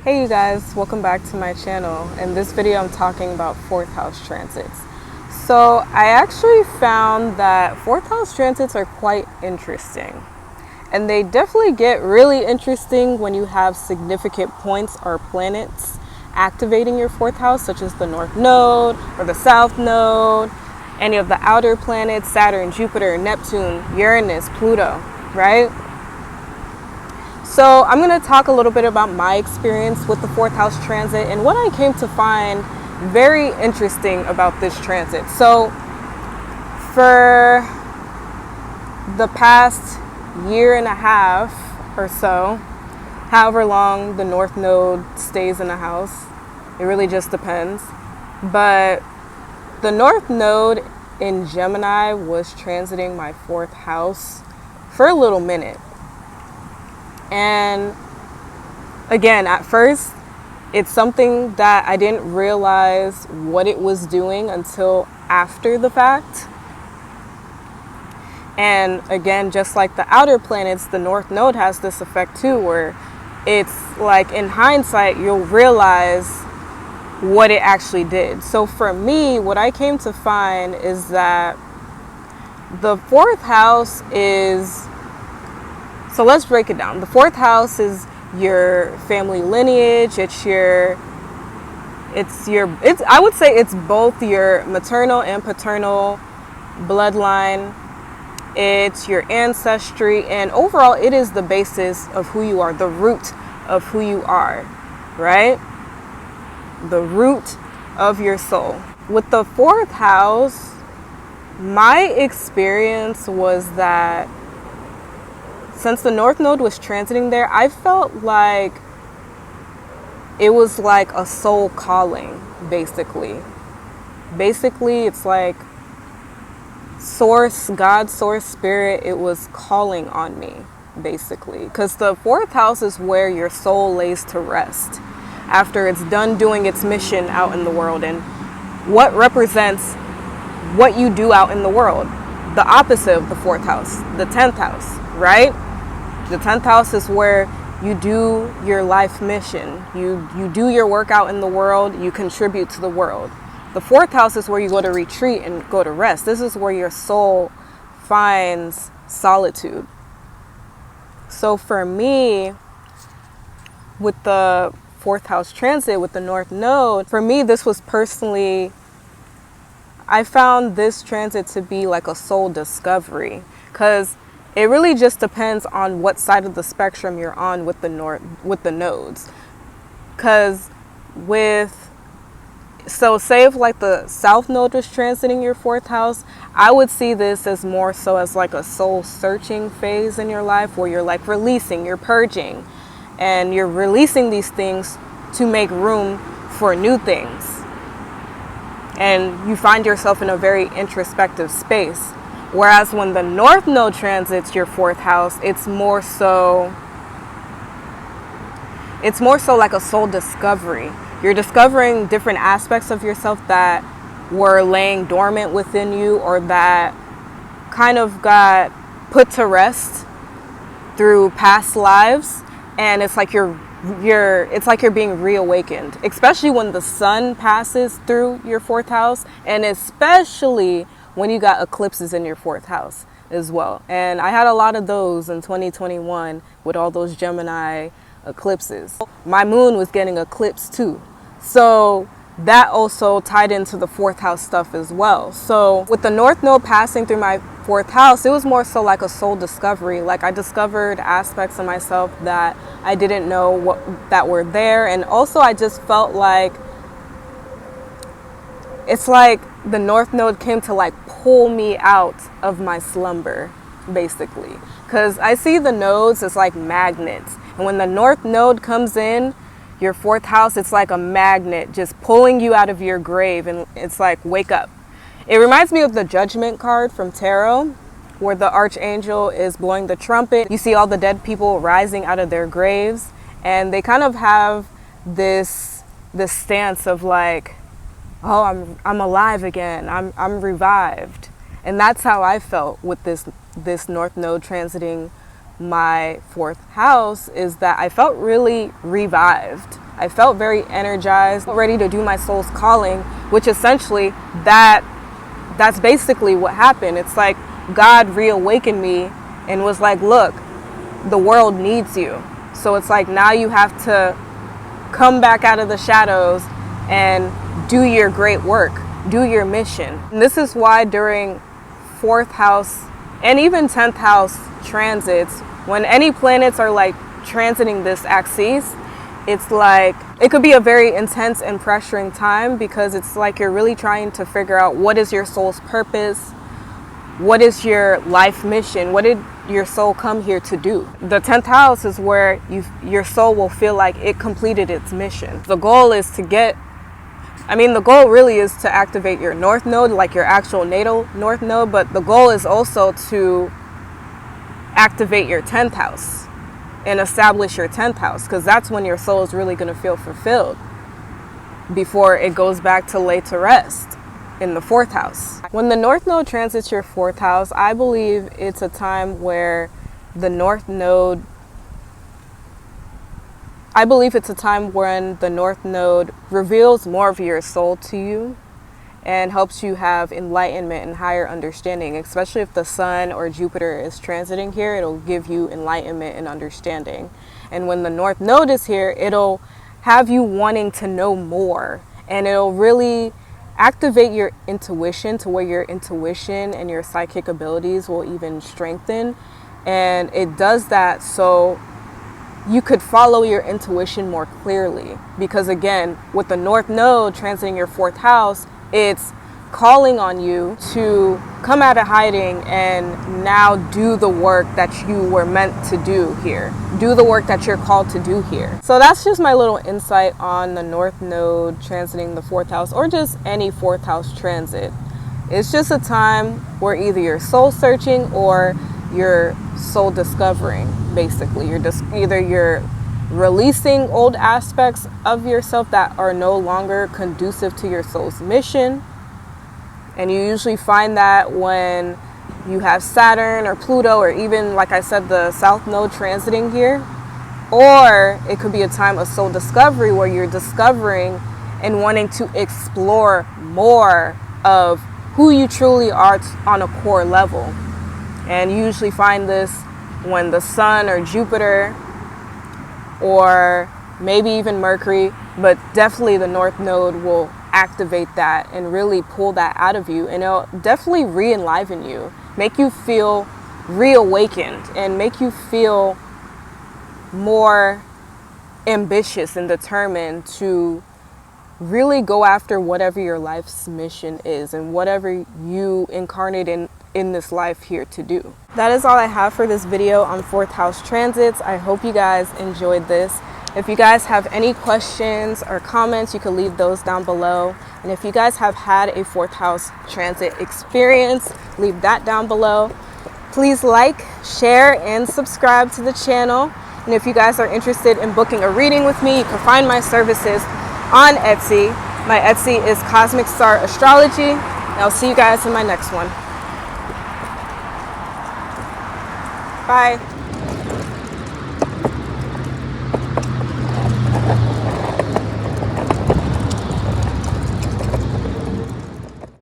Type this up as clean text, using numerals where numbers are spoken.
Hey you guys, welcome back to my channel. In this video I'm talking about 4th house transits. So I actually found that 4th house transits are quite interesting. And they definitely get really interesting when you have significant points or planets activating your 4th house, such as the North Node or the South Node, any of the outer planets, Saturn, Jupiter, Neptune, Uranus, Pluto, right? So I'm going to talk a little bit about my experience with the 4th house transit and what I came to find very interesting about this transit. So for the past year and a half or so, however long the North Node stays in the house, it really just depends. But the North Node in Gemini was transiting my 4th house for a little minute. And again, at first, it's something that I didn't realize what it was doing until after the fact. And again, just like the outer planets, the North Node has this effect too, where it's like in hindsight, you'll realize what it actually did. So for me, what I came to find is that the 4th house is, so let's break it down. The 4th house is your family lineage. I would say it's both your maternal and paternal bloodline. It's your ancestry, and overall it is the basis of who you are, the root of who you are, right? The root of your soul. With the 4th house, my experience was that since the North Node was transiting there, I felt like it was like a soul calling, basically. Basically, it's like source, God, source, spirit, it was calling on me, basically. Because the 4th house is where your soul lays to rest after it's done doing its mission out in the world. And what represents what you do out in the world? The opposite of the 4th house, the 10th house, right? The 10th house is where you do your life mission. You do your work out in the world, you contribute to the world. The 4th house is where you go to retreat and go to rest. This is where your soul finds solitude. So for me, with the 4th house transit, with the North Node, for me, this was personally, I found this transit to be like a soul discovery, because it really just depends on what side of the spectrum you're on with the nodes. Because say if like the South Node was transiting your 4th house, I would see this as more so as like a soul searching phase in your life, where you're like releasing, you're purging, and you're releasing these things to make room for new things. And you find yourself in a very introspective space. Whereas when the North Node transits your 4th house, it's more so like a soul discovery. You're discovering different aspects of yourself that were laying dormant within you, or that kind of got put to rest through past lives. And it's like you're being reawakened, especially when the sun passes through your 4th house, and especially when you got eclipses in your 4th house as well. And I had a lot of those in 2021 with all those Gemini eclipses. My moon was getting eclipsed too. So that also tied into the 4th house stuff as well. So with the North Node passing through my 4th house, it was more so like a soul discovery. Like I discovered aspects of myself that I didn't know that were there. And also I just felt like it's like the North Node came to like pull me out of my slumber, basically. Because I see the nodes as like magnets. And when the North Node comes in your 4th house, it's like a magnet just pulling you out of your grave. And it's like, wake up. It reminds me of the Judgment card from Tarot, where the archangel is blowing the trumpet. You see all the dead people rising out of their graves. And they kind of have this stance of like, oh, I'm alive again. I'm revived. And that's how I felt with this North Node transiting my 4th house, is that I felt really revived. I felt very energized, ready to do my soul's calling, which essentially that's basically what happened. It's like God reawakened me and was like, look, the world needs you. So it's like now you have to come back out of the shadows and do your great work, do your mission. And this is why during 4th house and even 10th house transits, when any planets are like transiting this axis, it's like it could be a very intense and pressuring time, because it's like you're really trying to figure out what is your soul's purpose, what is your life mission, what did your soul come here to do. The 10th house is where your soul will feel like it completed its mission. The goal is to the goal really is to activate your north node, like your actual natal north node, but the goal is also to activate your 10th house and establish your 10th house, because that's when your soul is really going to feel fulfilled before it goes back to lay to rest in the 4th house. When the north node transits your 4th house, I believe it's a time where the north node reveals more of your soul to you and helps you have enlightenment and higher understanding. Especially if the sun or Jupiter is transiting here, it'll give you enlightenment and understanding. And when the north node is here, it'll have you wanting to know more, and it'll really activate your intuition to where your intuition and your psychic abilities will even strengthen. And it does that so you could follow your intuition more clearly, because again, with the north node transiting your 4th house, it's calling on you to come out of hiding and now do the work that you were meant to do here. Do the work that you're called to do here. So that's just my little insight on the north node transiting the 4th house, or just any 4th house transit. It's just a time where either you're soul searching or you're soul discovering, basically. Either you're releasing old aspects of yourself that are no longer conducive to your soul's mission. And you usually find that when you have Saturn or Pluto, or even, like I said, the South Node transiting here. Or it could be a time of soul discovery where you're discovering and wanting to explore more of who you truly are on a core level. And you usually find this when the Sun or Jupiter, or maybe even Mercury, but definitely the North Node will activate that and really pull that out of you. And it'll definitely re-enliven you, make you feel reawakened, and make you feel more ambitious and determined to really go after whatever your life's mission is and whatever you incarnate in this life here to do. That is all I have for this video on 4th house transits. I hope you guys enjoyed this. If you guys have any questions or comments, you can leave those down below. And if you guys have had a 4th house transit experience, leave that down below. Please like, share, and subscribe to the channel. And if you guys are interested in booking a reading with me, you can find my services on Etsy. My Etsy is CosmicStarAstrology. And I'll see you guys in my next one. Bye.